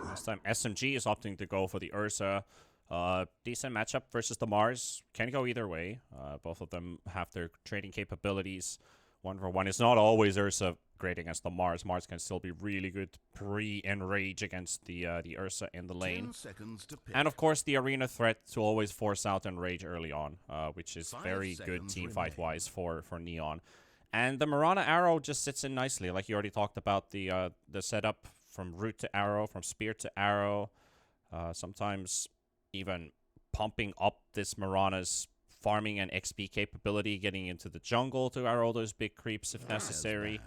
This time SMG is opting to go for the Ursa. Decent matchup versus the Mars. Can go either way. Both of them have their trading capabilities. 1-for-1 is not always Ursa great against the Mars. Mars can still be really good pre-enrage against the Ursa in the lane. And of course the arena threat to always force out enrage early on, which is very good team fight wise for Neon. And the Mirana arrow just sits in nicely, like you already talked about the setup from root to arrow, from spear to arrow. Sometimes even pumping up this Mirana's farming and XP capability, getting into the jungle to arrow those big creeps if necessary.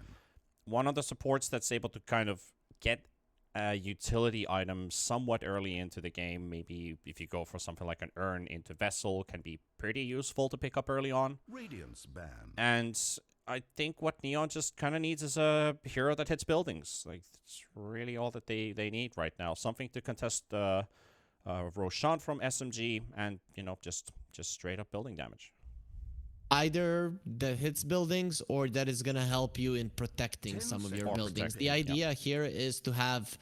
One of the supports that's able to kind of get a utility item somewhat early into the game, maybe if you go for something like an urn into Vessel, can be pretty useful to pick up early on. And I think what Neon just kind of needs is a hero that hits buildings. Like, it's really all that they need right now. Something to contest Roshan from SMG and, you know, just straight up building damage. Either that hits buildings or that is going to help you in protecting some of your buildings. The idea here is to have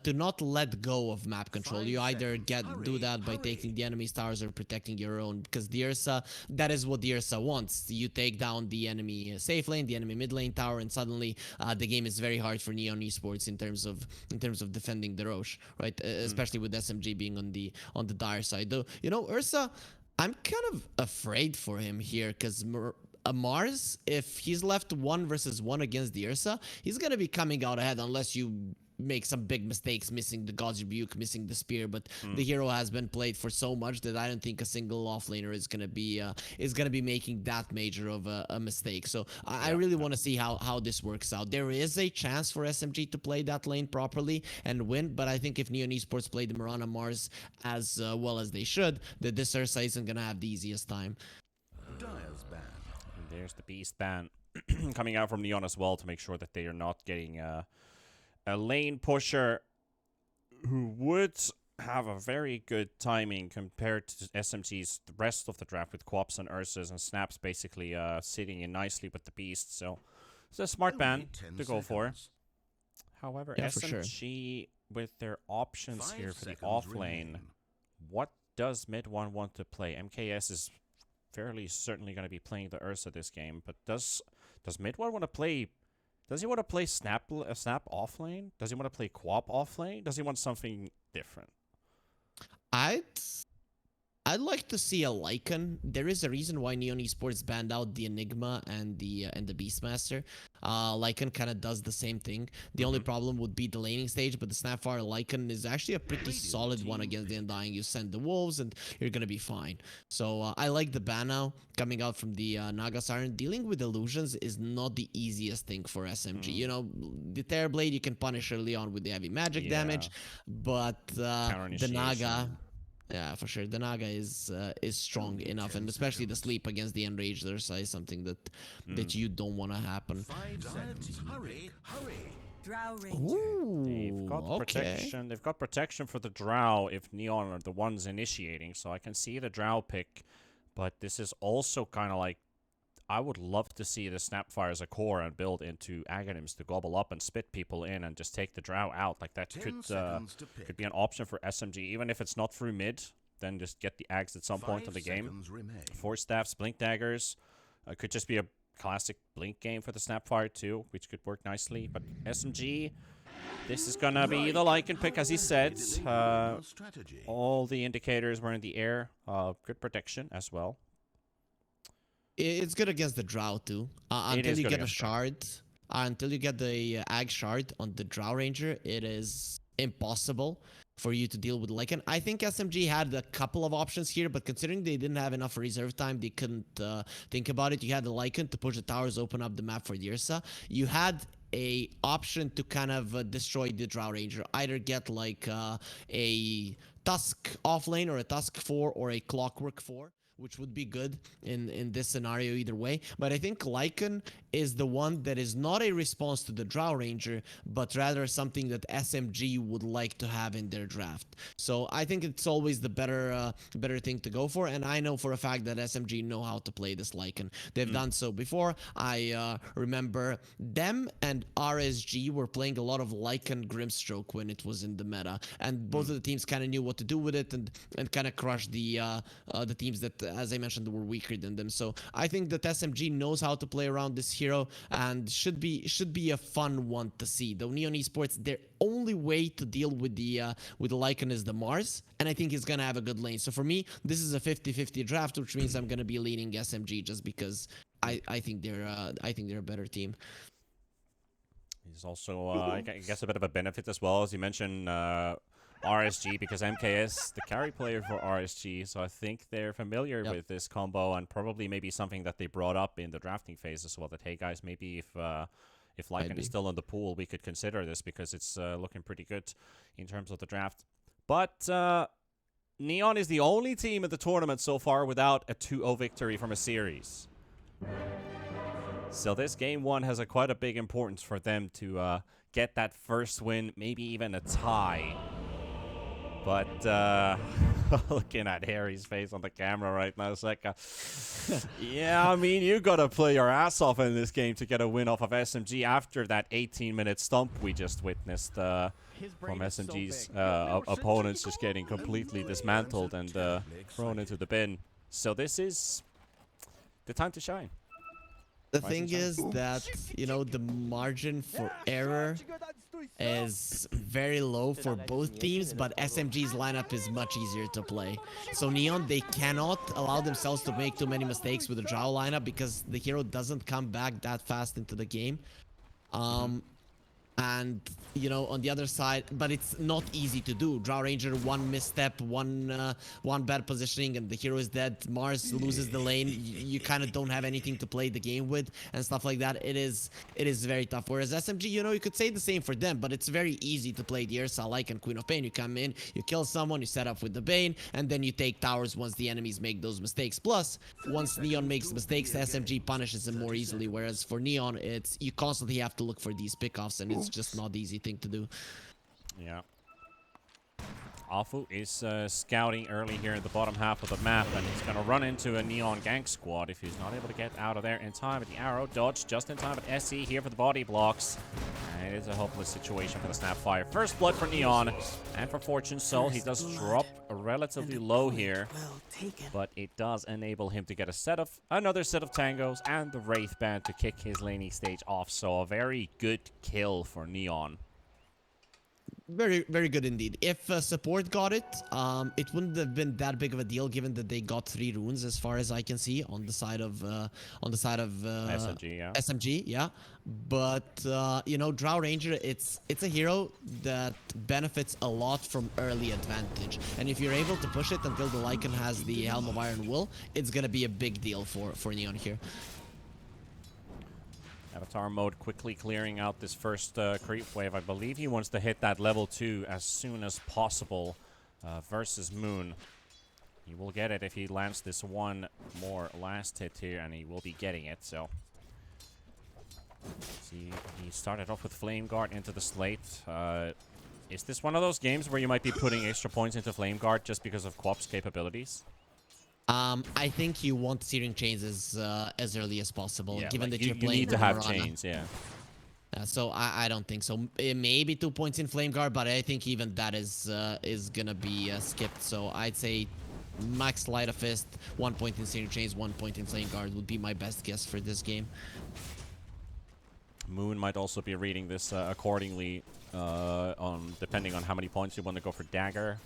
to not let go of map control. You either do that by taking the enemy's towers or protecting your own, because the Ursa, that is what the Ursa wants. You take down the enemy safe lane, the enemy mid lane tower, and suddenly the game is very hard for Neon Esports in terms of defending the Roche, right? Especially with SMG being on the dire side. Though, you know, Ursa, I'm kind of afraid for him here, because Mars, if he's left 1v1 against the Ursa, he's gonna be coming out ahead unless you make some big mistakes, missing the God's Rebuke, missing the spear. But the hero has been played for so much that I don't think a single offlaner is gonna be making that major of a mistake. So I really want to see how this works out. There is a chance for SMG to play that lane properly and win, but I think if Neon Esports play the Mirana Mars as well as they should, that this Ursa isn't gonna have the easiest time. And there's the Beast ban coming out from Neon as well to make sure that they are not getting a lane pusher who would have a very good timing compared to SMG's the rest of the draft with Quops and Ursas and Snaps basically sitting in nicely with the Beast. So it's a smart ban to go for. However, SMG with their options here for the off lane, what does mid one want to play? MKS is fairly certainly going to be playing the Ursa this game, but does mid one want to play? Does he want to play Snap off lane? Does he want to play Quap off lane? Does he want something different? I'd like to see a Lycan. There is a reason why Neon Esports banned out the Enigma and the Beastmaster. Lycan kind of does the same thing. The only problem would be the laning stage, but the Snapfire Lycan is actually a pretty solid one against the Undying. You send the Wolves and you're gonna be fine. So I like the ban now coming out from the Naga Siren. Dealing with illusions is not the easiest thing for SMG. You know, the Terrorblade you can punish early on with the heavy magic damage, but the Naga... Yeah, for sure. The Naga is strong enough, and especially the sleep against the Enraged Ursa is something that you don't want to happen. Ooh, they've got protection. They've got protection for the Drow if Neon are the ones initiating, so I can see the Drow pick. But this is also kind of like, I would love to see the Snapfire as a core and build into Aghanims to gobble up and spit people in and just take the Drow out. Like, that could be an option for SMG, even if it's not through mid. Then just get the Aghs at some point in the game. Force Staffs, Blink Daggers. Could just be a classic Blink game for the Snapfire too, which could work nicely. But SMG, this is gonna be the Lycan pick, as he said. All the indicators were in the air. Good protection as well. It's good against the Drow too. Until you get a shard, until you get the Ag shard on the Drow Ranger, it is impossible for you to deal with Lycan. I think SMG had a couple of options here, but considering they didn't have enough reserve time, they couldn't think about it. You had the Lycan to push the towers, open up the map for the Ursa. You had a option to kind of destroy the Drow Ranger. Either get like a Tusk offlane or a Tusk 4 or a Clockwork 4. which would be good in this scenario either way. But I think Lycan is the one that is not a response to the Drow Ranger, but rather something that SMG would like to have in their draft. So I think it's always the better thing to go for, and I know for a fact that SMG know how to play this Lycan. They've done so before. I remember them and RSG were playing a lot of Lycan Grimstroke when it was in the meta, and both of the teams kind of knew what to do with it and kind of crushed the teams that, as I mentioned, were weaker than them. So I think that SMG knows how to play around this hero and should be a fun one to see. Though Neon Esports, their only way to deal with the Lycan is the Mars, and I think he's gonna have a good lane. So for me, this is a 50-50 draft, which means I'm gonna be leaning SMG just because I think they're a better team. He's also, I guess, a bit of a benefit as well, as you mentioned, RSG, because MKS, the carry player for RSG, so I think they're familiar with this combo, and probably maybe something that they brought up in the drafting phase as well, that, hey guys, maybe if Lycan is still in the pool, we could consider this, because it's looking pretty good in terms of the draft. But Neon is the only team in the tournament so far without a 2-0 victory from a series. So this game one has quite a big importance for them to get that first win, maybe even a tie. But looking at Harry's face on the camera right now, it's like, yeah, I mean, you gotta play your ass off in this game to get a win off of SMG after that 18-minute stomp we just witnessed from SMG's opponents just getting completely dismantled and thrown into the bin. So this is the time to shine. The thing is that, you know, the margin for error is very low for both teams, but SMG's lineup is much easier to play. So Neon, they cannot allow themselves to make too many mistakes with the Drow lineup because the hero doesn't come back that fast into the game. And, you know, on the other side, but it's not easy to do. Drow Ranger, one misstep, one bad positioning, and the hero is dead. Mars loses the lane. You kind of don't have anything to play the game with and stuff like that. It is very tough. Whereas SMG, you know, you could say the same for them, but it's very easy to play the Ursa, like and Queen of Pain. You come in, you kill someone, you set up with the Bane, and then you take towers once the enemies make those mistakes. Plus, once Neon makes mistakes, SMG punishes him more easily. Whereas for Neon, it's you constantly have to look for these pickoffs, and it's just not the easy thing to do. Yeah. Afu is scouting early here in the bottom half of the map, and he's going to run into a Neon gank squad if he's not able to get out of there in time. But the arrow dodge just in time, but SE here for the body blocks. And it is a hopeless situation for the Snapfire. First blood for Neon, and for Fortune Soul, he does drop relatively low here, but it does enable him to get another set of tangos and the Wraith Band to kick his laning stage off. So a very good kill for Neon. Very, very good indeed. If support got it, it wouldn't have been that big of a deal, given that they got 3 runes, as far as I can see, on the side of SMG, yeah. SMG, yeah. But you know, Drow Ranger, it's a hero that benefits a lot from early advantage, and if you're able to push it until the Lycan has the Helm of Iron Will, it's gonna be a big deal for Neon here. Avatar mode quickly clearing out this first creep wave. I believe he wants to hit that level 2 as soon as possible versus Moon. He will get it if he lands this one more last hit here, and he will be getting it. So see, he started off with Flame Guard into the slate. Is this one of those games where you might be putting extra points into Flame Guard just because of Quap's capabilities? I think you want Searing Chains as early as possible, Yeah, given like that you're playing. You need to have Marana. chains, yeah. So I don't think so. It may be 2 points in Flame Guard, but I think even that is gonna be skipped. So I'd say max Light of Fist, 1 point in Searing Chains, 1 point in Flame Guard would be my best guess for this game. Moon might also be reading this accordingly, depending on how many points you want to go for Dagger.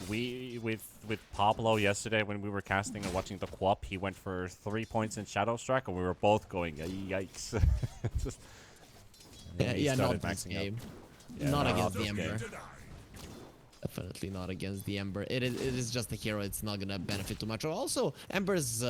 With Pablo yesterday when we were casting and watching the Quap, he went for 3 points in Shadow Strike, and we were both going, yikes. Yeah, not this game. Yeah, not against the game. Ember. Definitely not against the Ember. It is just a hero. It's not gonna benefit too much. Also, Ember's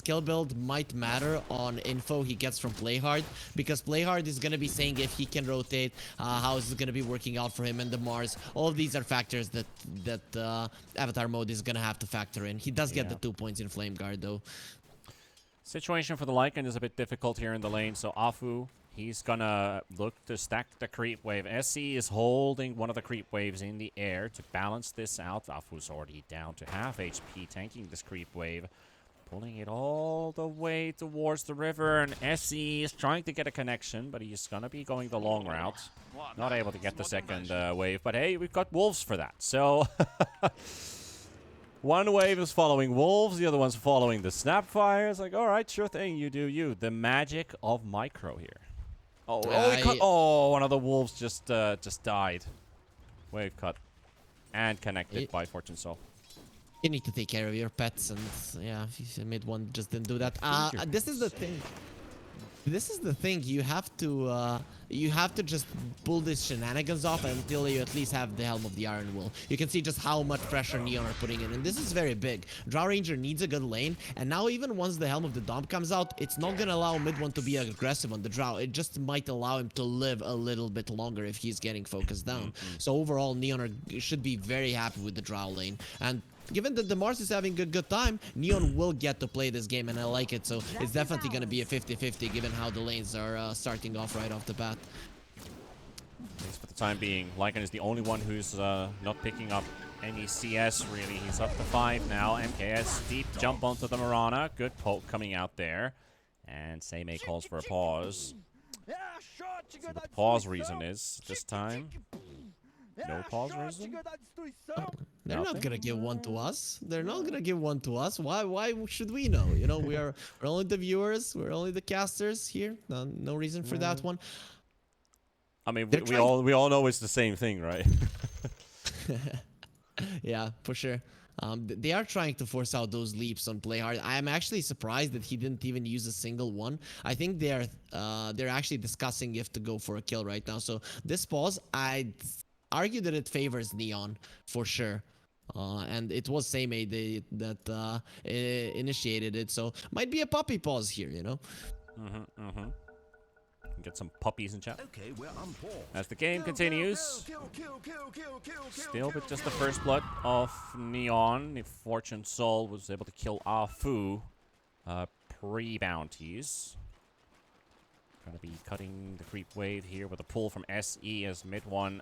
kill build might matter on info he gets from Playhard, because Playhard is going to be saying if he can rotate, how is it going to be working out for him and the Mars. All of these are factors that Avatar mode is going to have to factor in. He does get the 2 points in Flame Guard, though. Situation for the Lycan is a bit difficult here in the lane, so Afu, he's gonna look to stack the creep wave. SE is holding one of the creep waves in the air to balance this out. Afu's already down to half HP, tanking this creep wave, pulling it all the way towards the river, and SE is trying to get a connection, but he's gonna be going the long route. Not able to get the second wave, but hey, we've got wolves for that, so... One wave is following wolves, the other one's following the snapfire. It's like, all right, sure thing, you do you. The magic of micro here. Oh, one of the wolves just died. Wave cut and connected by Fortune Soul. You need to take care of your pets, and yeah, mid one just didn't do that. This is the thing. This is the thing. You have to just pull these shenanigans off until you at least have the Helm of the Iron Will. You can see just how much pressure Neon are putting in, and this is very big. Drow Ranger needs a good lane, and now even once the Helm of the Dom comes out, it's not gonna allow mid one to be aggressive on the Drow. It just might allow him to live a little bit longer if he's getting focused down. So overall, Neon should be very happy with the Drow lane, and given that the Mars is having a good time, Neon will get to play this game, and I like it. So it's definitely going to be a 50-50 given how the lanes are starting off right off the bat. At least for the time being, Lycan is the only one who's not picking up any CS, really. He's up to 5 now. MKS, deep jump onto the Mirana. Good poke coming out there. And Seimei calls for a pause. See what the pause reason is this time. No pause reason? They're not gonna give one to us. They're not gonna give one to us. Why should we know? You know, we're only the viewers. We're only the casters here. No reason for that one. I mean, we all know it's the same thing, right? Yeah, for sure. They are trying to force out those leaps on Playhard. I am actually surprised that he didn't even use a single one. I think they're actually discussing if to go for a kill right now. So this pause, I'd argue that it favors Neon for sure. And it was Seimei that initiated it, so might be a puppy pause here, you know. Get some puppies in chat. Okay, as the game continues, still with just the first blood of Neon. If Fortune Soul was able to kill Afu pre-bounties. Gonna be cutting the creep wave here with a pull from SE as mid one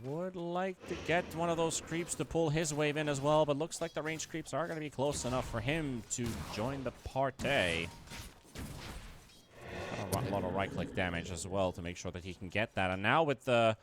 would like to get one of those creeps to pull his wave in as well, but looks like the range creeps are going to be close enough for him to join the party. A lot of right-click damage as well to make sure that he can get that. And now with the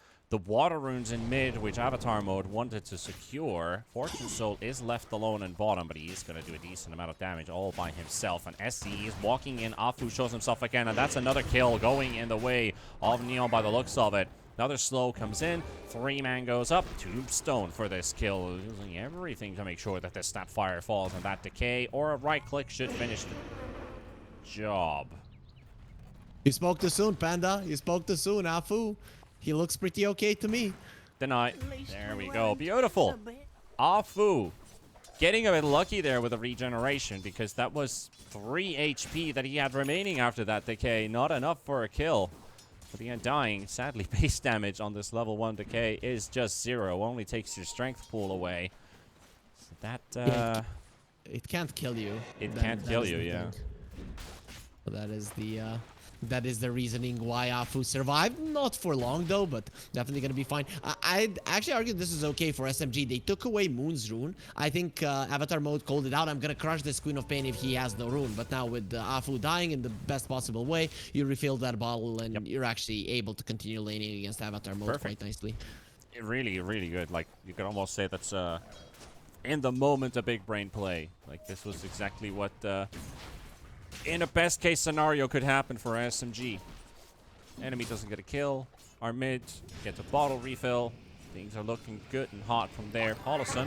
water runes in mid, which Avatar mode wanted to secure, Fortune Soul is left alone in bottom, but he is going to do a decent amount of damage all by himself. And SE is walking in. Afu shows himself again, and that's another kill going in the way of Neon by the looks of it. Another slow comes in, 3-man goes up, tombstone for this kill, using everything to make sure that this snapfire falls and that decay, or a right click should finish the job. You spoke too soon, Panda. You spoke too soon, Afu. He looks pretty okay to me. Deny. There we go. Beautiful. Afu getting a bit lucky there with the regeneration, because that was 3 HP that he had remaining after that decay. Not enough for a kill. But the Undying, sadly, base damage on this level 1 decay is just 0. Only takes your strength pool away. So that, it can't kill you. It can't kill you, yeah. So that is the reasoning why Afu survived. Not for long, though, but definitely going to be fine. I'd actually argue this is okay for SMG. They took away Moon's rune. I think Avatar mode called it out. I'm going to crush this Queen of Pain if he has no rune. But now with Afu dying in the best possible way, you refill that bottle, and you're actually able to continue laning against Avatar mode quite nicely. Really, really good. Like, you could almost say that's, in the moment, a big brain play. Like, this was exactly what... in a best case scenario could happen for SMG. Enemy doesn't get a kill. Our mid gets a bottle refill. Things are looking good and hot from there. Paulison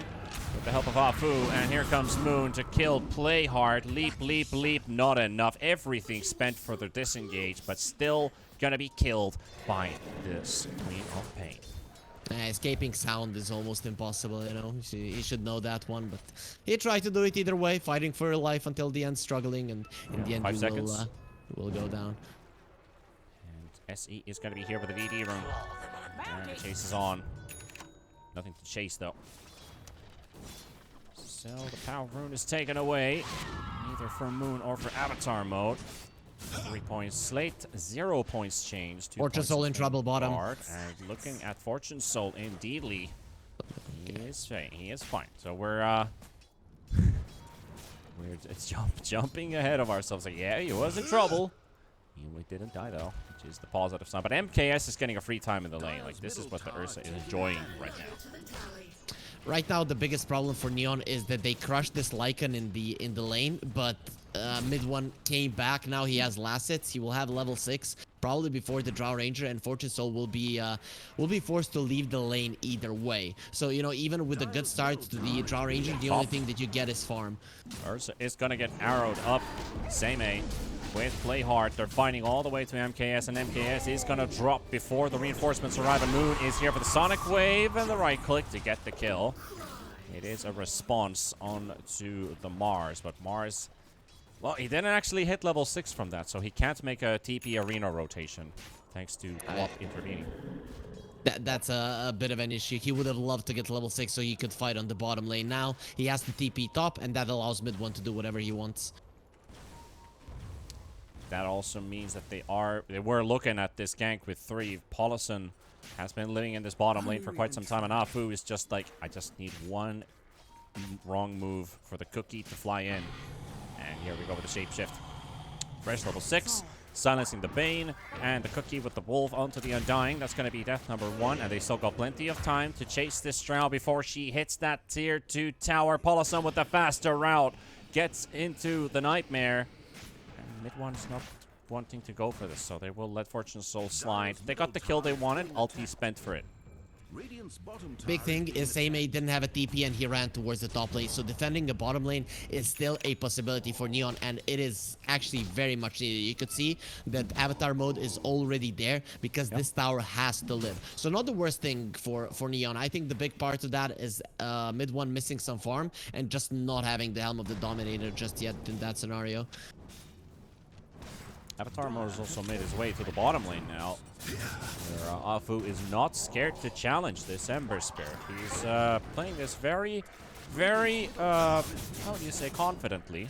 with the help of Afu. And here comes Moon to kill Play Hard. Leap, leap, leap. Not enough. Everything spent for the disengage, but still gonna be killed by this Queen of Pain. Escaping sound is almost impossible, you know. He should know that one, but he tried to do it either way, fighting for your life until the end, struggling, and in the end 5 you seconds. will go down. And SE is going to be here with the VD room. And the chase is on. Nothing to chase, though. So the power rune is taken away, either for Moon or for Avatar mode. 3 points slate, 0 points changed. Fortune Soul in trouble bottom. And looking at Fortune Soul, indeedly, he is fine. So we're jumping ahead of ourselves. Like, yeah, he was in trouble. He didn't die though, which is the positive sign. But MKS is getting a free time in the lane. Like, this is what the Ursa is enjoying right now. Right now, the biggest problem for Neon is that they crushed this Lycan in the lane, but mid one came back. Now he has last hits. He will have level 6 probably before the Drow Ranger, and Fortune Soul will be forced to leave the lane either way. So, you know, even with a good start to the Drow Ranger, the only thing that you get is farm. Ursa is gonna get arrowed up. Same A. With Play Hard, they're fighting all the way to MKS, and MKS is gonna drop before the reinforcements arrive, and Moon is here for the Sonic Wave and the right click to get the kill. It is a response on to the Mars, but Mars, well, he didn't actually hit level 6 from that, so he can't make a TP arena rotation, thanks to Quap intervening. That's a bit of an issue. He would have loved to get level 6 so he could fight on the bottom lane. Now he has to TP top, and that allows mid one to do whatever he wants. That also means that they were looking at this gank with 3. Paulison has been living in this bottom lane for quite some time, and Afu is just like, I just need one wrong move for the cookie to fly in. And here we go with the shapeshift. Fresh level 6, silencing the Bane, and the cookie with the wolf onto the Undying. That's going to be death number 1, and they still got plenty of time to chase this Drow before she hits that tier 2 tower. Paulison with the faster route gets into the Nightmare. Mid one's not wanting to go for this, so they will let Fortune Soul slide. They got the kill they wanted. Ulti spent for it. Big thing is Seimei didn't have a TP and he ran towards the top lane, so defending the bottom lane is still a possibility for Neon, and it is actually very much needed. You could see that Avatar mode is already there because this tower has to live. So not the worst thing for Neon. I think the big part of that is mid one missing some farm and just not having the Helm of the Dominator just yet in that scenario. Avatar mode has also made his way to the bottom lane now, where Afu is not scared to challenge this Ember Spirit. He's playing this very, how do you say, confidently.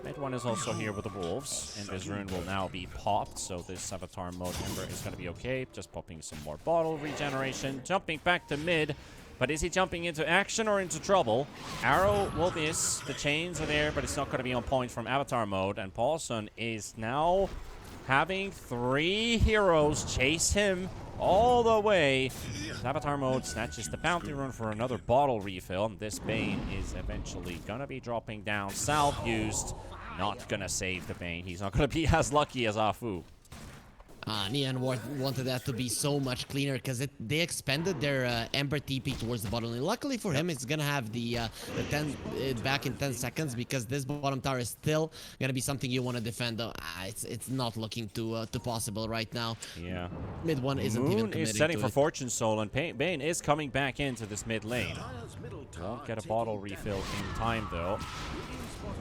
Mid one is also here with the Wolves, and this rune will now be popped, so this Avatar mode Ember is going to be okay. Just popping some more bottle regeneration, jumping back to mid. But is he jumping into action or into trouble? Arrow will miss. The chains are there, but it's not going to be on point from Avatar mode. And Paulson is now having 3 heroes chase him all the way. Avatar mode snatches the bounty rune for another bottle refill. This Bane is eventually going to be dropping down. Salve used. Not going to save the Bane. He's not going to be as lucky as Afu. Neon wanted that to be so much cleaner because they expanded their Ember TP towards the bottom lane. Luckily for him, it's gonna have the 10 back in 10 seconds because this bottom tower is still gonna be something you want to defend. It's not looking too possible right now. Yeah. Mid one isn't even committing is setting to for it. Fortune Soul, and Bane is coming back into this mid lane. Won't get a bottle refill in time though.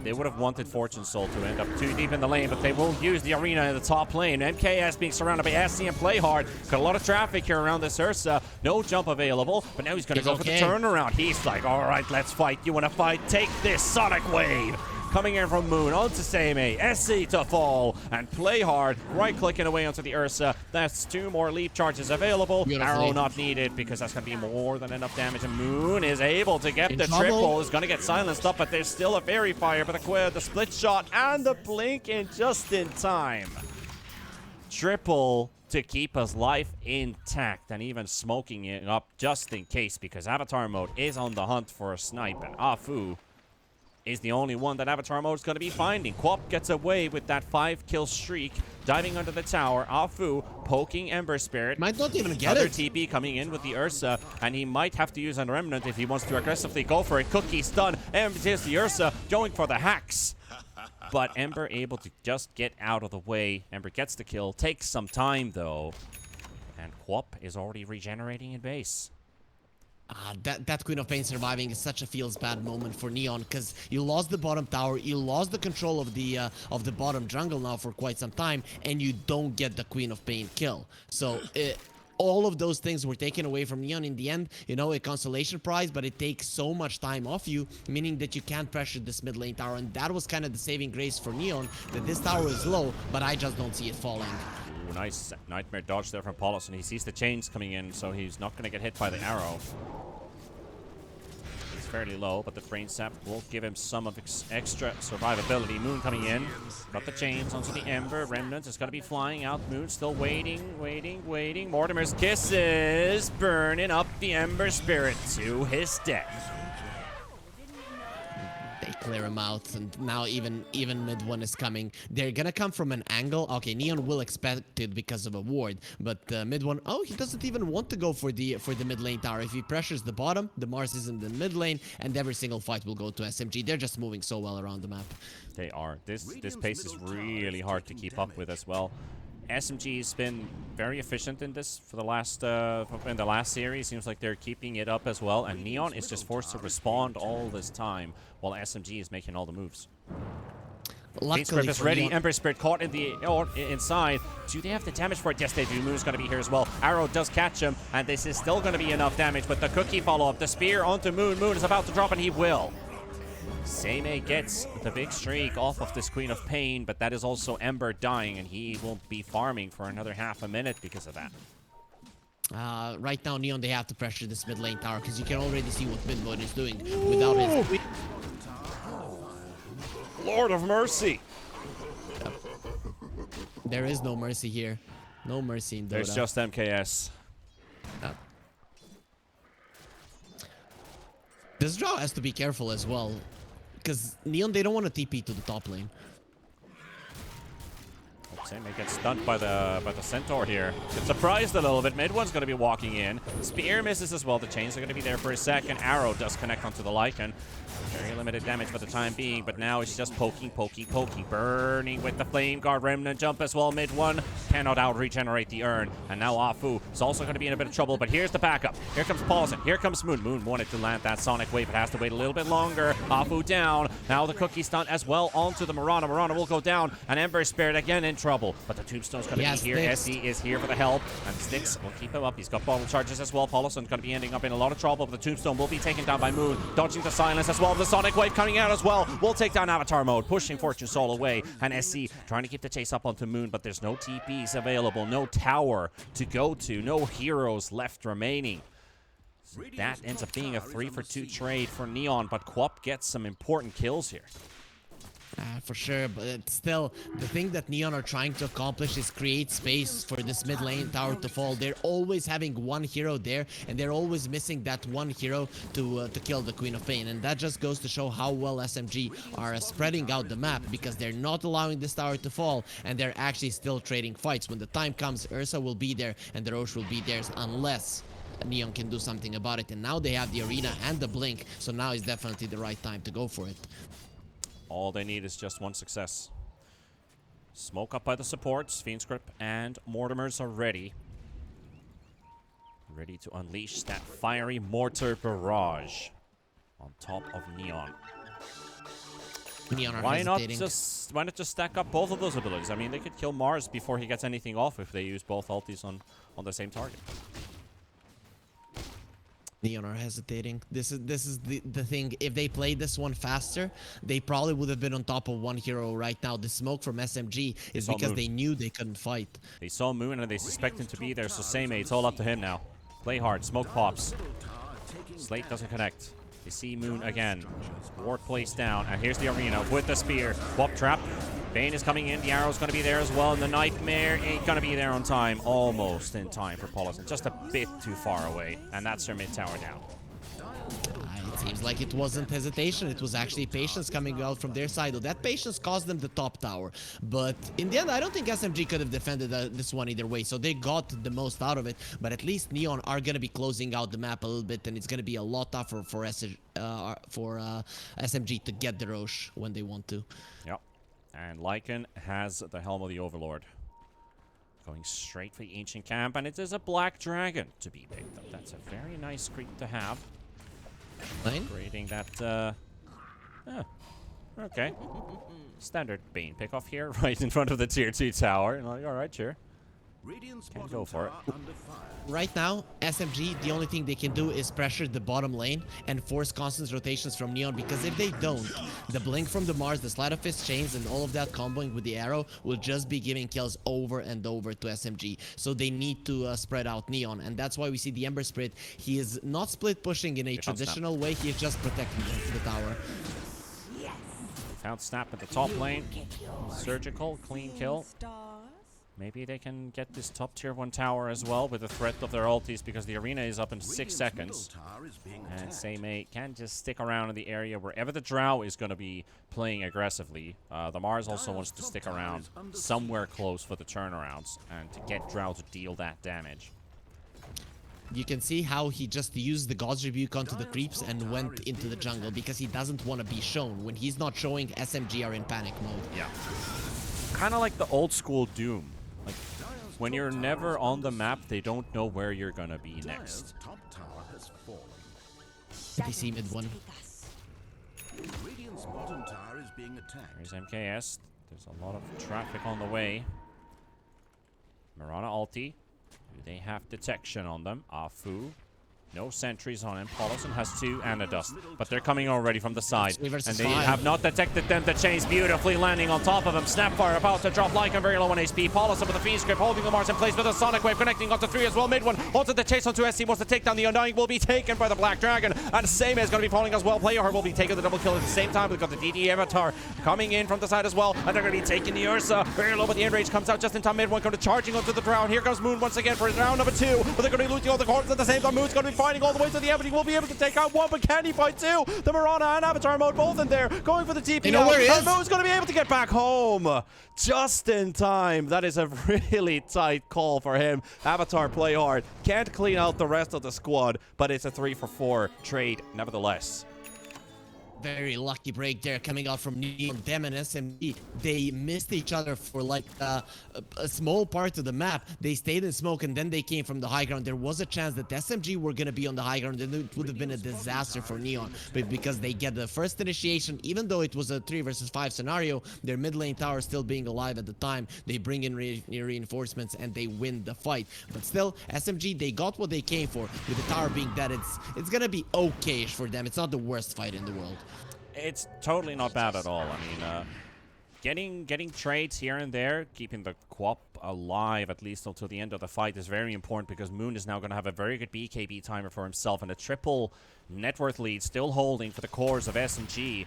They would have wanted Fortune Soul to end up too deep in the lane, but they will use the arena in the top lane. MKS being surrounded by SC and Play Hard. Got a lot of traffic here around this Ursa. No jump available, but now he's going to go for the turnaround. He's like, all right, let's fight. You want to fight? Take this Sonic Wave. Coming in from Moon onto Seimei, SC to fall, and Play Hard, right-clicking away onto the Ursa. That's 2 more leap charges available. Arrow not needed because that's going to be more than enough damage, and Moon is able to get the triple. Is going to get silenced up, but there's still a Fairy Fire, but the split shot and the blink in just in time. Triple to keep his life intact, and even smoking it up just in case, because Avatar mode is on the hunt for a snipe, and Afu is the only one that Avatar mode is going to be finding. Quap gets away with that 5-kill streak, diving under the tower. Afu poking Ember Spirit. Might not even get Other it. TP coming in with the Ursa, and he might have to use a Remnant if he wants to aggressively go for it. Cookie stun, and here's the Ursa going for the hacks. But Ember able to just get out of the way. Ember gets the kill, takes some time though. And Quap is already regenerating in base. That Queen of Pain surviving is such a feels bad moment for Neon, because you lost the bottom tower, you lost the control of the bottom jungle now for quite some time, and you don't get the Queen of Pain kill. So all of those things were taken away from Neon in the end. You know, a consolation prize, but it takes so much time off you, meaning that you can't pressure this mid lane tower, and that was kind of the saving grace for Neon, that this tower is low, but I just don't see it falling. Ooh, nice nightmare dodge there from Paulus, and he sees the chains coming in, so he's not going to get hit by the arrow. He's fairly low, but the brain sap will give him some of extra survivability. Moon coming in, got the chains onto the Ember. Remnant is going to be flying out. Moon still waiting. Mortimer's kisses, burning up the Ember Spirit to his death. They clear him out, and now even mid one is coming. They're gonna come from an angle. Okay, Neon will expect it because of a ward, but mid one, oh, he doesn't even want to go for the mid lane tower. If he pressures the bottom, the Mars is in the mid lane, and every single fight will go to SMG. They're just moving so well around the map. They are. This pace is really hard to keep up with as well. SMG's been very efficient in this for the last in the last series. Seems like they're keeping it up as well, and Neon is just forced to respond all this time while SMG is making all the moves. Luckily is ready. Neon. Ember Spirit caught in the inside. Do they have the damage for it? Yes, they do. Moon's going to be here as well. Arrow does catch him, and this is still going to be enough damage. But the cookie follow-up, the spear onto Moon. Moon is about to drop, and he will. Seimei gets the big streak off of this Queen of Pain, but that is also Ember dying, and he won't be farming for another half a minute because of that. Right now, Neon, they have to pressure this mid lane tower, because you can already see what mid mode is doing without his... Lord of Mercy! There is no mercy here. No mercy in Dota. There's just MKS. This draw has to be careful as well, because Neon, they don't want to TP to the top lane. Seimei gets stunned by the Centaur here. Gets surprised a little bit. Mid one's going to be walking in. Spear misses as well. The chains are going to be there for a second. Arrow does connect onto the Lycan. Very limited damage for the time being, but now it's just poking. Burning with the Flame Guard. Remnant jump as well. Mid one cannot out-regenerate the urn. And now Afu is also going to be in a bit of trouble, but here's the backup. Here comes Paulson. Here comes Moon. Moon wanted to land that Sonic Wave, but has to wait a little bit longer. Afu down. Now the Cookie stunt as well onto the Mirana. Mirana will go down, and Ember Spirit again in trouble. But the Tombstone's going to be here. SE is here for the help, and Styx will keep him up. He's got bottle charges as well. Paulson's going to be ending up in a lot of trouble, but the Tombstone will be taken down by Moon. Dodging the silence as well. The Sonic Wave coming out as well. Will take down Avatar mode, pushing Fortune Soul away, and SC trying to keep the chase up onto Moon, but there's no TPs available, no tower to go to, no heroes left remaining. So that ends up being a 3-for-2 trade for Neon, but Quap gets some important kills here. For sure, but it's still, the thing that Neon are trying to accomplish is create space for this mid lane tower to fall. They're always having one hero there, and they're always missing that one hero to kill the Queen of Pain. And that just goes to show how well SMG are spreading out the map, because they're not allowing this tower to fall, and they're actually still trading fights. When the time comes, Ursa will be there, and the Roche will be there, unless Neon can do something about it. And now they have the arena and the blink, so now is definitely the right time to go for it. All they need is just one success. Smoke up by the supports. Fiendscript and Mortimers are ready. Ready to unleash that fiery mortar barrage on top of Neon. Neon are why not hesitating. why not just stack up both of those abilities? I mean, they could kill Mars before he gets anything off if they use both ultis on the same target. Neon are hesitating. This is the thing. If they played this one faster, they probably would have been on top of one hero right now. The smoke from SMG is because they knew they couldn't fight. They saw Moon and they suspect him to be there, so Seimei, it's all up to him now. Play hard. Smoke pops. Slate doesn't connect. They see Moon again. Ward placed down. And here's the arena with the spear. Wop trap. Bane is coming in. The arrow's going to be there as well. And the Nightmare ain't going to be there on time. Almost in time for Paulson. Just a bit too far away. And that's their mid tower down. It seems like it wasn't hesitation. It was actually patience coming out from their side. That patience cost them the top tower. But in the end, I don't think SMG could have defended this one either way. So they got the most out of it. But at least Neon are going to be closing out the map a little bit. And it's going to be a lot tougher for SMG to get the Roche when they want to. Yep. And Lycan has the Helm of the Overlord. Going straight for the ancient camp, and it is a black dragon to be picked up. That's a very nice creep to have. Creating that, okay. Standard Bane pickoff here, right in front of the tier 2 tower. And like, alright, sure. Can go for it. Right now, SMG, the only thing they can do is pressure the bottom lane and force constant rotations from Neon, because if they don't, the blink from the Mars, the sleight of fist chains, and all of that comboing with the arrow will just be giving kills over and over to SMG. So they need to spread out Neon, and that's why we see the Ember Spirit. He is not split pushing in a traditional way, he is just protecting the tower. Found Snap at the top lane. Surgical, clean kill. Maybe they can get this top tier 1 tower as well with the threat of their ultis, because the arena is up in 6 seconds. And Seimei can just stick around in the area wherever the Drow is going to be playing aggressively. The Mars also wants to stick around somewhere close for the turnarounds and to get Drow to deal that damage. You can see how he just used the God's Rebuke onto the creeps and went into the jungle, because he doesn't want to be shown. When he's not showing, SMG are in panic mode. Yeah. Kind of like the old school Doom. Like, when you're never on the map, they don't know where you're gonna be next. They see mid one. There's MKS. There's a lot of traffic on the way. Mirana ulti. Do they have detection on them? Afu. No sentries on him. Paulson has 2 and a dust, but they're coming already from the side, and they have not detected them. The chains beautifully landing on top of him. Snapfire about to drop like a very low on HP. Paulson with a Fiend Script holding the Mars in place with a Sonic Wave connecting onto 3 as well. Mid one. Also the chase onto SC wants to take down the Undying. Will be taken by the Black Dragon, and Seimei is going to be falling as well. Player will be taking the double kill at the same time. We've got the DD Avatar coming in from the side as well, and they're going to be taking the Ursa. Very low, but the Enrage comes out just in time. Mid one going to charging onto the Drow. Here comes Moon once again for round number 2, but they're going to be looting all the corners at the same time. Moon's going to be fighting all the way to the end. He will be able to take out one, but can he fight 2? The Mirana and Avatar mode both in there, going for the TP. You know where he is? Moon's going to be able to get back home just in time. That is a really tight call for him. Avatar play hard, can't clean out the rest of the squad, but it's a 3-for-4 trade nevertheless. Very lucky break there coming out from Neon. Them and SMG, they missed each other for like a small part of the map. They stayed in smoke, and then they came from the high ground. There was a chance that SMG were going to be on the high ground, and it would have been a disaster for Neon. But because they get the first initiation, even though it was a 3 versus 5 scenario, their mid lane tower still being alive at the time, they bring in reinforcements and they win the fight. But still, SMG, they got what they came for. With the tower being dead, it's going to be okay-ish for them. It's not the worst fight in the world. It's totally not bad at all. I mean, getting trades here and there, keeping the Quap alive at least until the end of the fight is very important, because Moon is now going to have a very good BKB timer for himself, and a triple net worth lead still holding for the cores of SMG.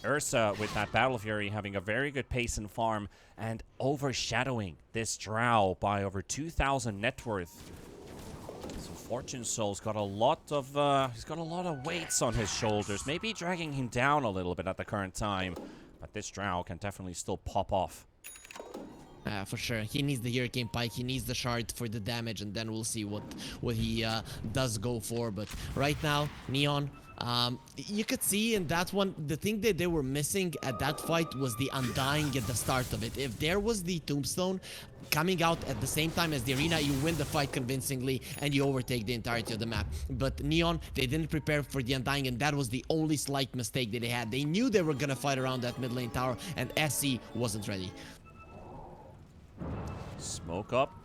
Ursa with that Battle Fury having a very good pace and farm, and overshadowing this Drow by over 2,000 net worth. So Fortune Soul's got a lot of he's got a lot of weights on his shoulders, maybe dragging him down a little bit at the current time, but this Drow can definitely still pop off. For sure, he needs the Hurricane Pike, he needs the shard for the damage, and then we'll see what he does go for. But right now, Neon, you could see in that one, the thing that they were missing at that fight was the Undying at the start of it. If there was the Tombstone coming out at the same time as the arena, you win the fight convincingly and you overtake the entirety of the map. But Neon, they didn't prepare for the Undying, and that was the only slight mistake that they had. They knew they were gonna fight around that mid lane tower, and SC wasn't ready. Smoke up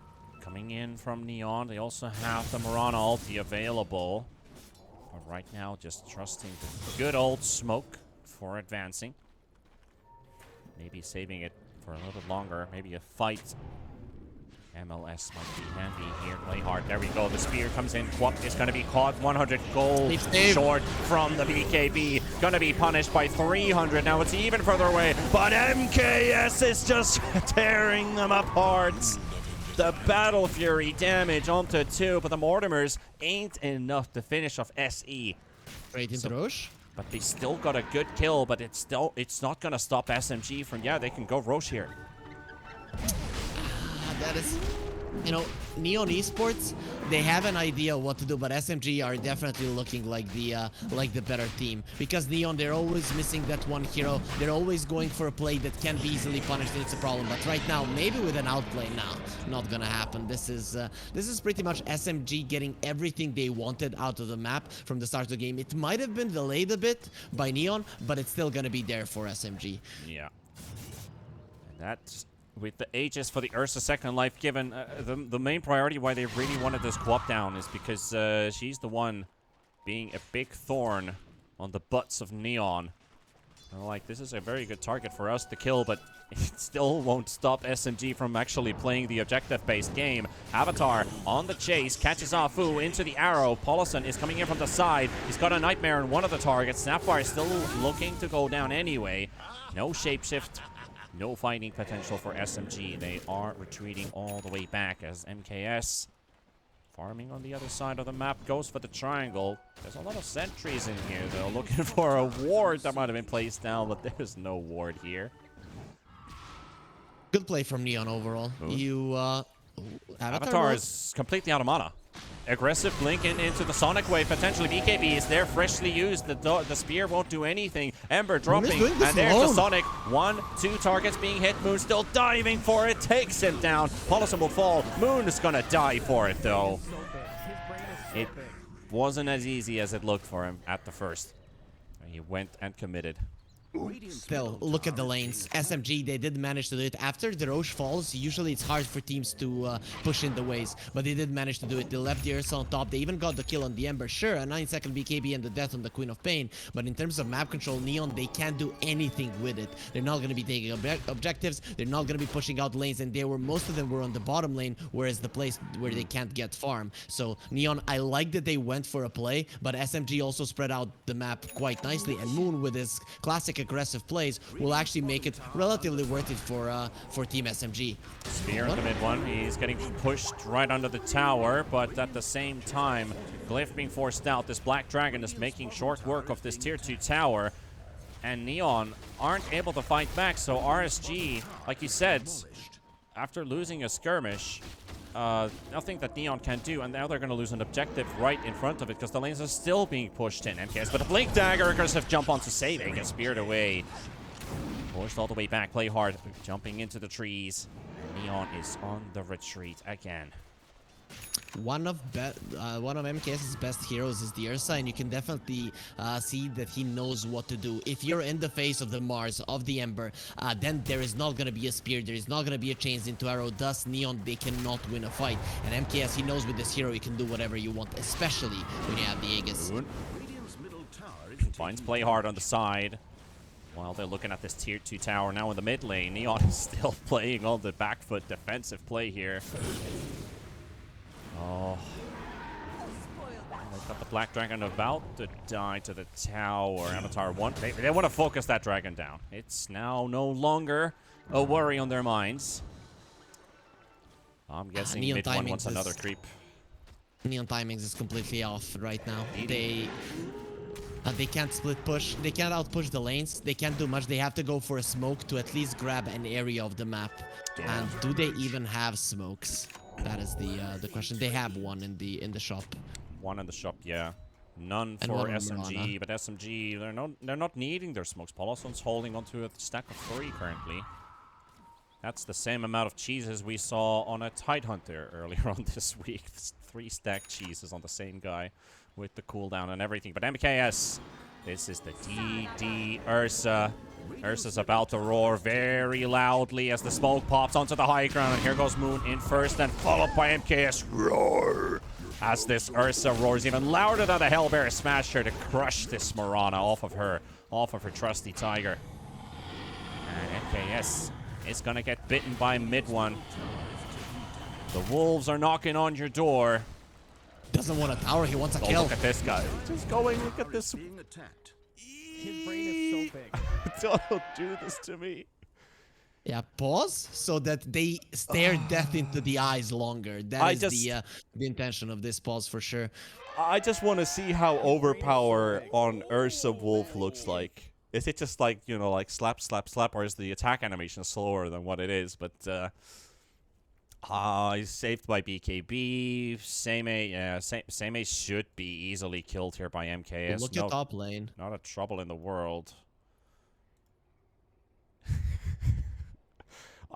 coming in from Neon. They also have the Mirana ulti available, but right now just trusting the good old smoke for advancing. Maybe saving it for a little bit longer, maybe a fight. MLS might be handy here. Play hard. There we go. The spear comes in. Quap is going to be caught. 100 gold short from the BKB. Going to be punished by 300. Now it's even further away, but MKS is just tearing them apart. The Battle Fury damage onto 2, but the Mortimers ain't enough to finish off SE. Straight into Roche. But they still got a good kill, but it's not going to stop SMG from, yeah, they can go Roche here. you know, Neon Esports, they have an idea what to do, but SMG are definitely looking like the better team, because Neon, they're always missing that one hero. They're always going for a play that can be easily punished, and it's a problem. But right now, maybe with an outplay, now not gonna happen. This is pretty much SMG getting everything they wanted out of the map from the start of the game. It might have been delayed a bit by Neon, but it's still gonna be there for SMG. Yeah. And that's with the Aegis for the Ursa second life given. The main priority why they really wanted this co-op down is because she's the one being a big thorn on the butts of Neon. They're like, this is a very good target for us to kill, but it still won't stop SMG from actually playing the objective-based game. Avatar on the chase, catches Afu into the arrow. Paulison is coming in from the side. He's got a Nightmare on one of the targets. Snapfire is still looking to go down anyway. No shapeshift. No fighting potential for SMG. They are retreating all the way back as MKS farming on the other side of the map goes for the triangle. There's a lot of sentries in here, though, looking for a ward that might have been placed down, but there's no ward here. Good play from Neon overall. Ooh. Avatar is completely out of mana. Aggressive blink into the Sonic Wave, potentially. BKB is there, freshly used. The spear won't do anything. Ember dropping, and there's the Sonic. 1, 2 targets being hit. Moon still diving for it, takes him down. Paulison will fall. Moon is gonna die for it, though. It wasn't as easy as it looked for him at the first. He went and committed. Still, look at the lanes. SMG, they did manage to do it. After the Roche falls, usually it's hard for teams to push in the waves, but they did manage to do it. They left the Ursa on top. They even got the kill on the Ember. Sure, a 9-second BKB and the death on the Queen of Pain, but in terms of map control, Neon, they can't do anything with it. They're not going to be taking objectives. They're not going to be pushing out lanes, and most of them were on the bottom lane, whereas the place where they can't get farm. So, Neon, I like that they went for a play, but SMG also spread out the map quite nicely, and Moon, with his classic aggressive plays, will actually make it relatively worth it for Team SMG. Spear in the mid one. He's getting pushed right under the tower, but at the same time, Glyph being forced out. This Black Dragon is making short work of this tier 2 tower, and Neon aren't able to fight back. So RSG, like you said, after losing a skirmish, nothing that Neon can do, and now they're going to lose an objective right in front of it because the lanes are still being pushed in. MKS, but a Blink Dagger, aggressive jump onto saving, gets speared away. Pushed all the way back, play hard, jumping into the trees. Neon is on the retreat again. One of MKS's best heroes is the Ursa, and you can definitely see that he knows what to do. If you're in the face of the Mars, of the Ember, then there is not going to be a spear, there is not going to be a chains into arrow. Thus, Neon, they cannot win a fight. And MKS, he knows with this hero, you can do whatever you want, especially when you have the Aegis. Finds play hard on the side. While they're looking at this tier 2 tower now in the mid lane, Neon is still playing all the back foot defensive play here. Oh. They've got the Black Dragon about to die to the tower. Avatar they want to focus that dragon down. It's now no longer a worry on their minds. I'm guessing mid one wants another creep. Neon timings is completely off right now. They can't split push. They can't outpush the lanes. They can't do much. They have to go for a smoke to at least grab an area of the map. Yeah. And do they even have smokes? That is the question. They have one in the shop. One in the shop, yeah. None for SMG, but SMG they're not needing their smokes. Paulison's holding onto a stack of 3 currently. That's the same amount of cheeses we saw on a Tidehunter earlier on this week. 3 stacked cheeses on the same guy with the cooldown and everything. But MKS, this is the DD Ursa. Ursa's about to roar very loudly as the smoke pops onto the high ground. And here goes Moon in first, and followed by MKS. Roar! As this Ursa roars even louder than the Hellbear Smasher to crush this Mirana off of her trusty Tiger. And MKS is gonna get bitten by mid one. The wolves are knocking on your door. Doesn't want a tower, he wants a kill. Look at this guy. Just going, look at this. His brain is so big. Don't do this to me. Yeah, pause so that they stare death into the eyes longer. That is the intention of this pause for sure. I just want to see how overpower on Ursa Wolf looks like. Is it just like, you know, like slap, slap, slap, or is the attack animation slower than what it is? But He's saved by BKB. Same-A, yeah, Same-A should be easily killed here by MKS. Look at top lane. Not a trouble in the world.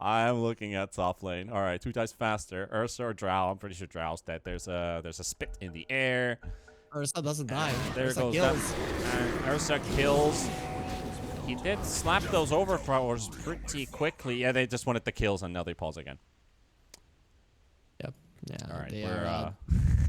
I'm looking at top lane. All right, 2 times faster. Ursa or Drow? I'm pretty sure Drow's dead. There's a spit in the air. Ursa doesn't die. There Ursa goes kills. that. And Ursa kills. He did slap those overthrowers pretty quickly. Yeah, they just wanted the kills, and now they pause again. Yep. Yeah. All right, They we're, are,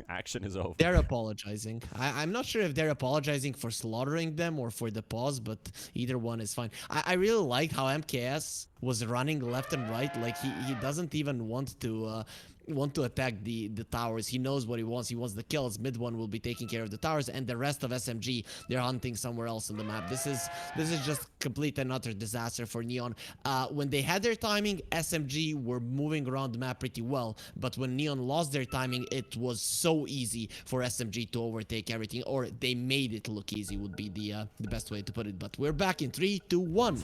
action is over. they're apologizing. I'm not sure if they're apologizing for slaughtering them or for the pause, but either one is fine. I really liked how MKS was running left and right. Like he doesn't even want to attack the towers. He knows what he wants. He wants the kills. Mid one will be taking care of the towers, and the rest of SMG, they're hunting somewhere else on the map. This is just complete and utter disaster for Neon. When they had their timing, SMG were moving around the map pretty well, but when Neon lost their timing, it was so easy for SMG to overtake everything, or they made it look easy would be the best way to put it. But we're back in 3, 2, 1.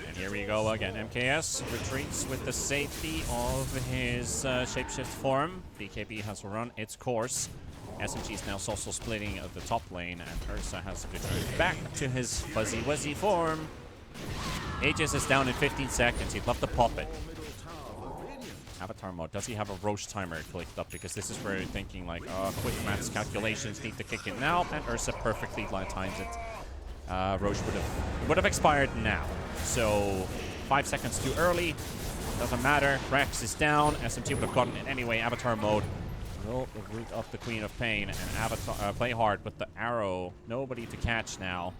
And here we go again. MKS retreats with the safety of his shapeshift form. BKB has run its course. SMG is now also splitting the top lane, and Ursa has returned back to his fuzzy wuzzy form. Aegis is down in 15 seconds. He'd love to pop it. Avatar mode. Does he have a Roche timer clicked up? Because this is where you're thinking like, quick maths calculations need to kick in now, and Ursa perfectly times it. Roche would have expired now. So 5 seconds too early. Doesn't matter. Rex is down. SMG would have gotten it anyway. Avatar mode will root up the Queen of Pain, and Avatar play hard with the arrow. Nobody to catch now,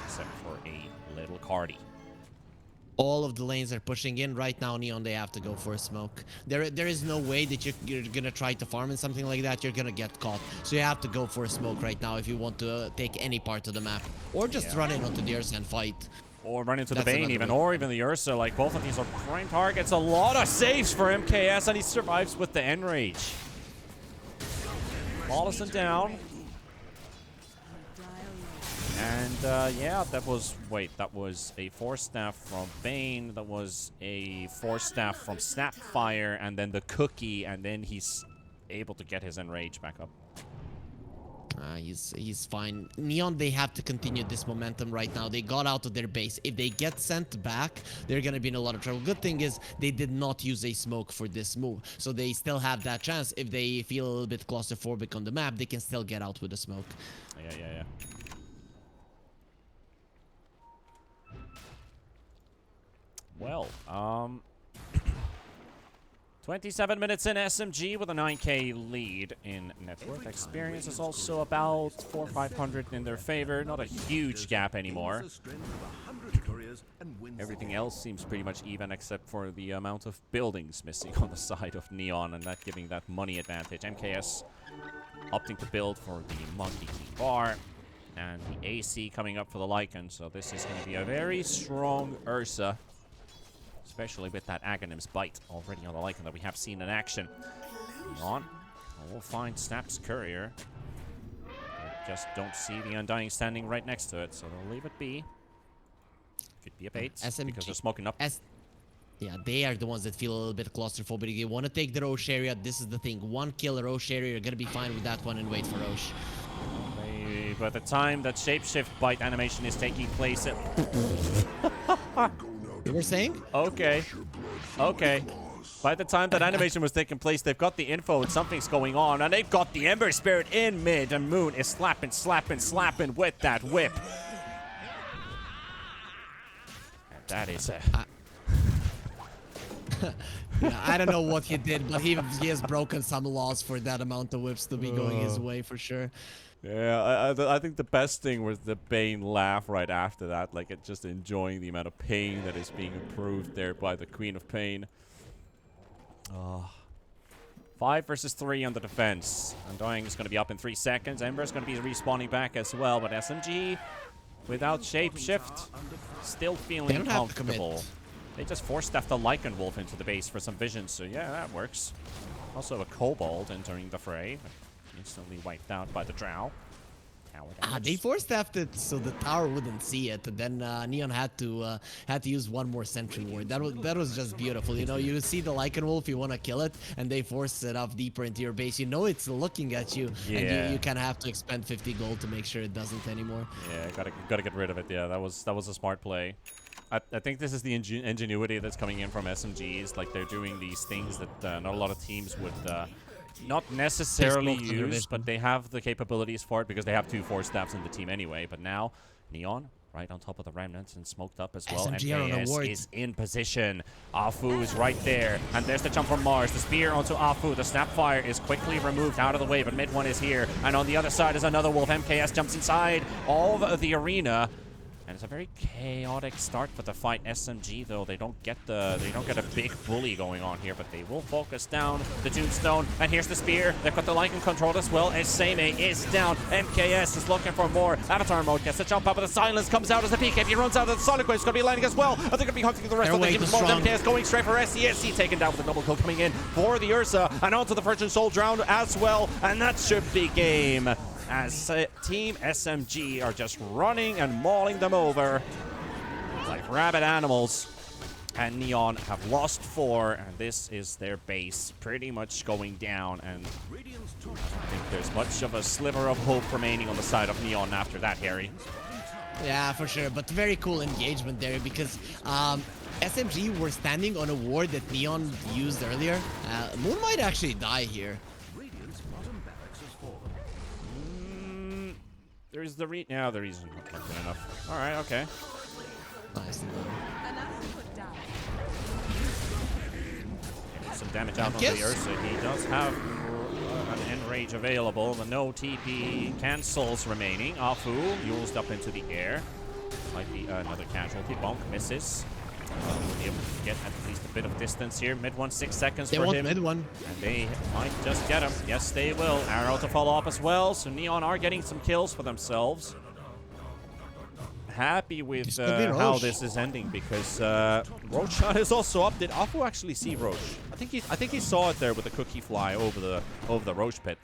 except for a little Cardi. All of the lanes are pushing in right now. Neon, they have to go for a smoke. There is no way that you're gonna try to farm in something like that. You're gonna get caught. So you have to go for a smoke right now if you want to take any part of the map, or just run in onto the Ursa and fight. Or run into the Bane even, or even the Ursa. Like, both of these are prime targets. A lot of saves for MKS, and he survives with the Enrage. Mollison down. And, yeah, that was a Force Staff from Bane. That was a Force Staff from Snapfire, and then the Cookie, and then he's able to get his Enrage back up. He's fine. Neon, they have to continue this momentum right now. They got out of their base. If they get sent back, they're gonna be in a lot of trouble. Good thing is they did not use a smoke for this move, so they still have that chance. If they feel a little bit claustrophobic on the map, they can still get out with a smoke. Yeah. Well, 27 minutes in. SMG with a 9k lead in net worth. Experience is also about 400 or 500 in their favor. Not a huge gap anymore. Everything else seems pretty much even, except for the amount of buildings missing on the side of Neon, and not giving that money advantage. MKS opting to build for the Monkey King Bar, and the AC coming up for the Lycan. So this is going to be a very strong Ursa, especially with that Aghanim's bite already on the Lycan that we have seen in action. Neon will find Snap's Courier. They just don't see the Undying standing right next to it, so they'll leave it be. Could be a bait, SMG, because they're smoking up. Yeah, they are the ones that feel a little bit claustrophobic. They want to take the Roche area. This is the thing. One kill Roche area, you're going to be fine with that one and wait for Roche. By the time that Shapeshift bite animation is taking place... You were saying? Okay. By the time that animation was taking place, they've got the info and something's going on, and they've got the Ember Spirit in mid, and Moon is slapping with that whip. And that is it. Yeah, I don't know what he did, but he has broken some laws for that amount of whips to be going his way for sure. Yeah, I think the best thing was the Bane laugh right after that, like it just enjoying the amount of pain that is being improved there by the Queen of Pain. 5 versus 3 on the defense. Undying is going to be up in 3 seconds. Ember is going to be respawning back as well, but SMG without Shapeshift still feeling comfortable. They just force-staffed the Lycan Wolf into the base for some vision, so yeah, that works. Also a Kobold entering the fray. Instantly wiped out by the Drow. They force-staffed it so the tower wouldn't see it, and then Neon had to use one more sentry ward. That was just beautiful. You know, you see the Lycan Wolf, you want to kill it, and they force it off deeper into your base. You know it's looking at you, and you kind of have to expend 50 gold to make sure it doesn't anymore. Yeah, gotta get rid of it. Yeah, that was a smart play. I think this is the ingenuity that's coming in from SMGs. Like, they're doing these things that not a lot of teams would not necessarily use, but they have the capabilities for it because they have 2 force staffs in the team anyway. But now, Neon right on top of the remnants and smoked up as well. MKS is in position. Afu is right there. And there's the jump from Mars. The spear onto Afu. The snapfire is quickly removed out of the way, but mid one is here. And on the other side is another wolf. MKS jumps inside of the arena. And it's a very chaotic start for the fight. SMG, though, they don't get a big bully going on here, but they will focus down the Tombstone. And here's the spear. They've got the Lycan control as well. As Same is down. MKS is looking for more. Avatar mode gets the jump up, but the silence comes out as the PKP runs out of the Sonic Wave. It's going to be landing as well. They're going to be hunting the rest of the team. MKS going straight for SC taken down with a double kill coming in for the Ursa. And onto the Virgin Soul drowned as well. And that should be game, as Team SMG are just running and mauling them over like rabid animals. And Neon have lost 4, and this is their base pretty much going down. And I don't think there's much of a sliver of hope remaining on the side of Neon after that, Harry. Yeah, for sure, but very cool engagement there because SMG were standing on a ward that Neon used earlier. Moon might actually die here. There's the reason not good enough. All right, okay. Nice. Some damage out on the Ursa. He does have an enrage available, but no TP cancels remaining. Afu used up into the air. Might be another casualty. Bonk misses. Will be able to get at least a bit of distance here. Mid 1, 6 seconds for him. Mid one. And they might just get him. Yes, they will. Arrow to follow up as well. So Neon are getting some kills for themselves. Happy with how this is ending because Roshan is also up. Did Afu actually see Roche? I think he saw it there with the cookie fly over the Roche pit.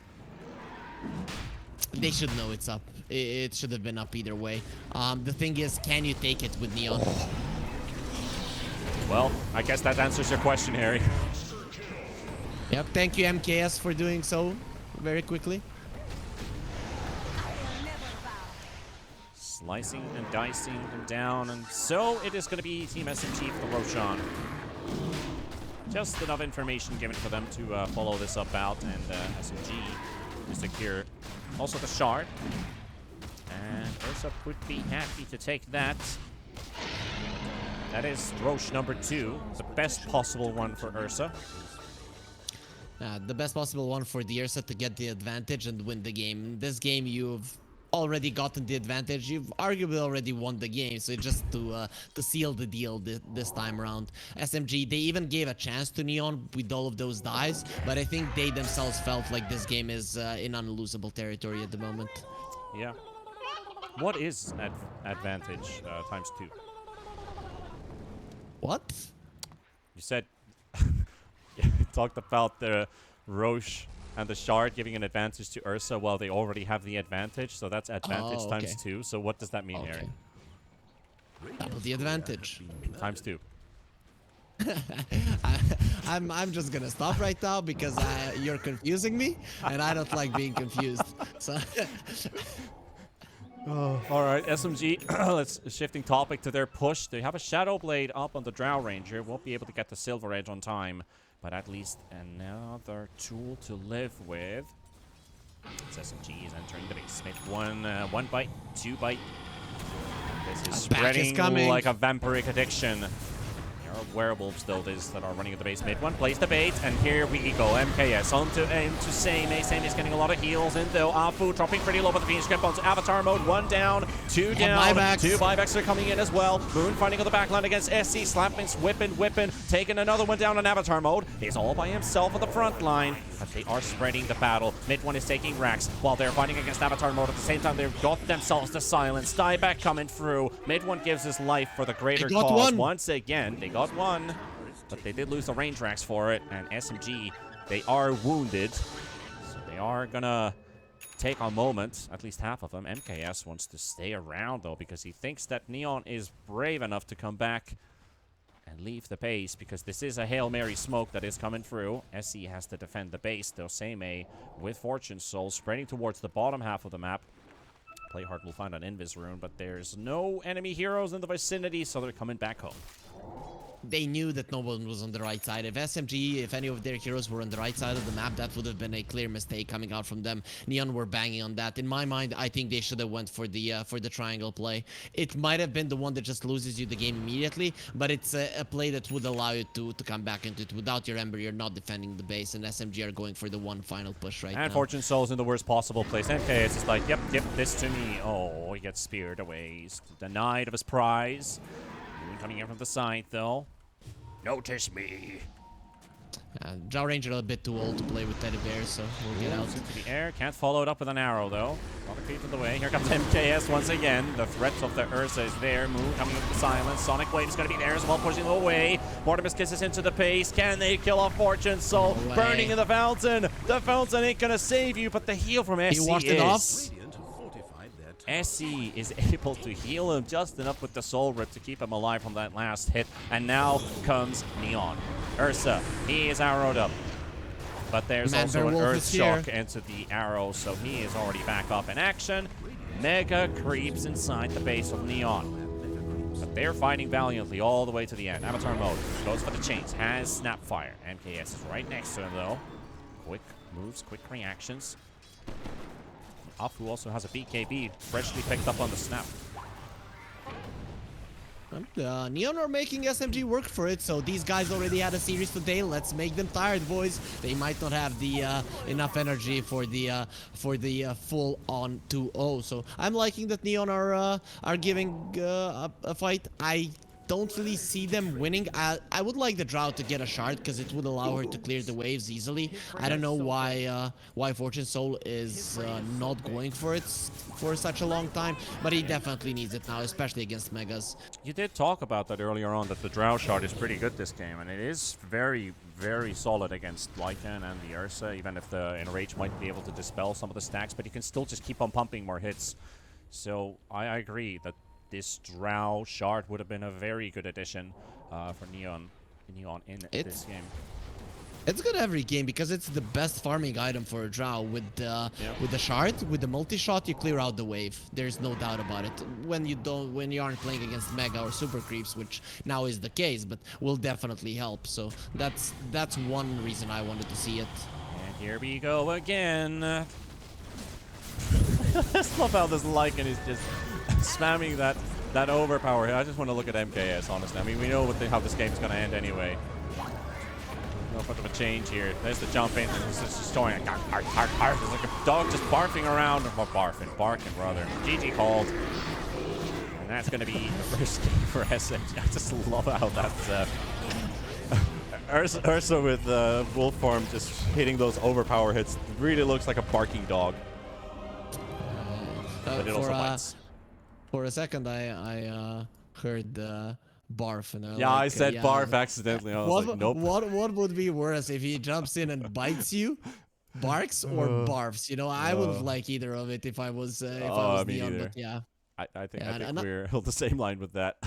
They should know it's up. It should have been up either way. The thing is, can you take it with Neon? Well, I guess that answers your question, Harry. Yep, thank you MKS for doing so very quickly. Slicing and dicing them down, and so it is going to be Team SMG for the Roshan. Just enough information given for them to follow this up out, and SMG to secure also the shard. And Ursa would be happy to take that. That is Roche number 2, the best possible one for Ursa. The best possible one for the Ursa to get the advantage and win the game. In this game, you've already gotten the advantage. You've arguably already won the game, so it's just to seal the deal this time around. SMG, they even gave a chance to Neon with all of those dives, but I think they themselves felt like this game is in unlosable territory at the moment. Yeah. What is advantage times 2? What? You said you talked about the Roche and the shard giving an advantage to Ursa while they already have the advantage, so that's advantage times 2. So what does that mean, Harry? Double the advantage. Times 2. I'm just gonna stop right now because you're confusing me, and I don't like being confused. So. Oh, all right, SMG, let's shifting topic to their push. They have a Shadow Blade up on the Drow Ranger. Won't be able to get the Silver Edge on time, but at least another tool to live with. As SMG is entering the base. Mid 1 bite, 2 bite. This is spreading like a vampiric addiction. There are werewolves, though, that are running at the base. Mid 1 plays the bait, and here we go. MKS onto Same. Same is getting a lot of heals in, though. Afu dropping pretty low, but the Phoenix Grip onto Avatar mode. 1 down, 2 down. Buybacks. 2 buybacks are coming in as well. Moon fighting on the backline against SC. Slapping, whipping, taking another one down on Avatar mode. He's all by himself on the front line, but they are spreading the battle. Mid 1 is taking Rax while they're fighting against Avatar mode. At the same time, they've got themselves the silence. Dieback coming through. Mid 1 gives his life for the greater cause. Once again, they got 1. But they did lose the range racks for it, and SMG, they are wounded. So they are gonna take a moment, at least half of them. MKS wants to stay around, though, because he thinks that Neon is brave enough to come back and leave the base, because this is a Hail Mary smoke that is coming through. SE has to defend the base, though. Same with Fortune Soul spreading towards the bottom half of the map. Playhard will find an Invis rune, but there's no enemy heroes in the vicinity, so they're coming back home. They knew that no one was on the right side. If SMG, if any of their heroes were on the right side of the map, that would have been a clear mistake coming out from them. Neon were banging on that. In my mind, I think they should have went for the triangle play. It might have been the one that just loses you the game immediately, but it's a play that would allow you to come back into it. Without your Ember, you're not defending the base, and SMG are going for the one final push right now. And Fortune Soul's in the worst possible place. MKS is like, yep, give this to me. Oh, he gets speared away. He's denied of his prize. Coming in from the side, though. Notice me. Drow Ranger a bit too old to play with teddy bears, so we'll get out. Into the air. Can't follow it up with an arrow, though. Not a creep in the way. Here comes MKS once again. The threat of the Ursa is there. Moon coming into the silence. Sonic Wave is going to be there as well, pushing away. Mortimus kisses into the pace. Can they kill off Fortune Soul? No way. Burning in the fountain. The fountain ain't going to save you, but the heal from SE He washed it off. SE is able to heal him just enough with the Soul Rip to keep him alive from that last hit. And now comes Neon. Ursa, he is arrowed up. But there's also an Earth Shock into the arrow, so he is already back up in action. Mega creeps inside the base of Neon. But they're fighting valiantly all the way to the end. Avatar mode goes for the chains, has Snapfire. MKS is right next to him, though. Quick moves, quick reactions. Afu also has a BKB, freshly picked up on the snap. Neon are making SMG work for it, so these guys already had a series today. Let's make them tired, boys. They might not have the enough energy for the full on 2-0. So I'm liking that Neon are giving a fight. I don't really see them winning. I would like the Drow to get a shard because it would allow her to clear the waves easily. I don't know why Fortune Soul is not going for it for such a long time, but he definitely needs it now, especially against Megas. You did talk about that earlier on, that the Drow shard is pretty good this game, and it is very, very solid against Lycan and the Ursa, even if the Enrage might be able to dispel some of the stacks, but you can still just keep on pumping more hits. So I agree that this Drow shard would have been a very good addition for Neon in this game. It's good every game because it's the best farming item for a Drow. With the shard, with the multi-shot, you clear out the wave. There's no doubt about it. When you aren't playing against Mega or Super Creeps, which now is the case, but will definitely help. So that's one reason I wanted to see it. And here we go again. I love how this Lycan is just spamming that overpower. I just want to look at MKS, honestly. I mean, we know how this game's going to end anyway. No much of a change here. There's the jump in. It's just going. There's like a dog just barking around. Or barking rather. GG called. And that's going to be the first game for SMG. I just love how that's Ursa with Wolf form just hitting those overpower hits. It really looks like a barking dog. But it also bites. For a second, I heard barf. And yeah, I said barf accidentally. I was like, nope. What would be worse if he jumps in and bites you, barks, or barfs? You know, I wouldn't like either of it if I was Neon. But yeah, I think we're on the same line with that.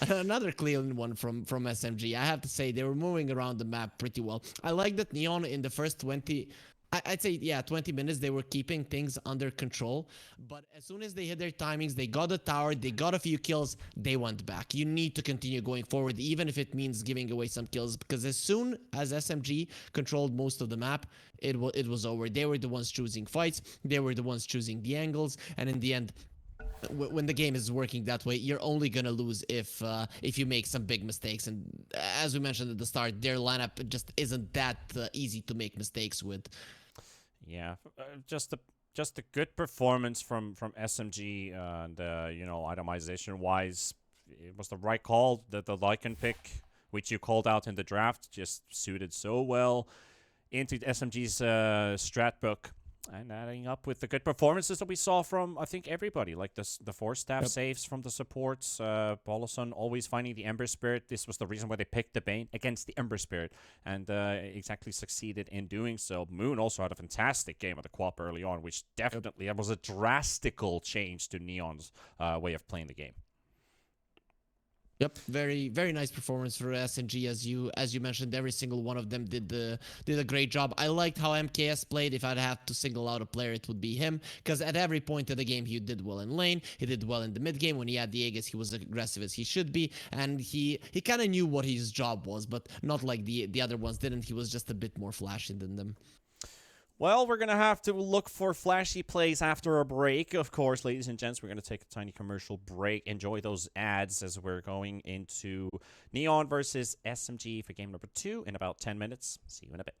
Another clean one from SMG. I have to say they were moving around the map pretty well. I like that Neon in the first 20. I'd say, yeah, 20 minutes, they were keeping things under control. But as soon as they hit their timings, they got a tower, they got a few kills, they went back. You need to continue going forward, even if it means giving away some kills. Because as soon as SMG controlled most of the map, it was over. They were the ones choosing fights. They were the ones choosing the angles. And in the end, when the game is working that way, you're only gonna lose if you make some big mistakes. And as we mentioned at the start, their lineup just isn't that easy to make mistakes with. Yeah, just a good performance from SMG, and you know, itemization wise, it was the right call. The Lycan pick, which you called out in the draft, just suited so well into SMG's strat book. And adding up with the good performances that we saw from, I think, everybody. Like the 4-staff saves from the supports. Boloson always finding the Ember Spirit. This was the reason why they picked the Bane against the Ember Spirit. And exactly succeeded in doing so. Moon also had a fantastic game at the co-op early on, which definitely was a drastical change to Neon's way of playing the game. Yep, very very nice performance for SMG. As you mentioned, every single one of them did a great job. I liked how MKS played. If I'd have to single out a player, it would be him, because at every point of the game he did well in lane, he did well in the mid game. When he had the Aegis, he was aggressive as he should be, and he kind of knew what his job was, but not like the other ones didn't. He was just a bit more flashy than them. Well, we're going to have to look for flashy plays after a break. Of course, ladies and gents, we're going to take a tiny commercial break. Enjoy those ads as we're going into Neon versus SMG for game number 2 in about 10 minutes. See you in a bit.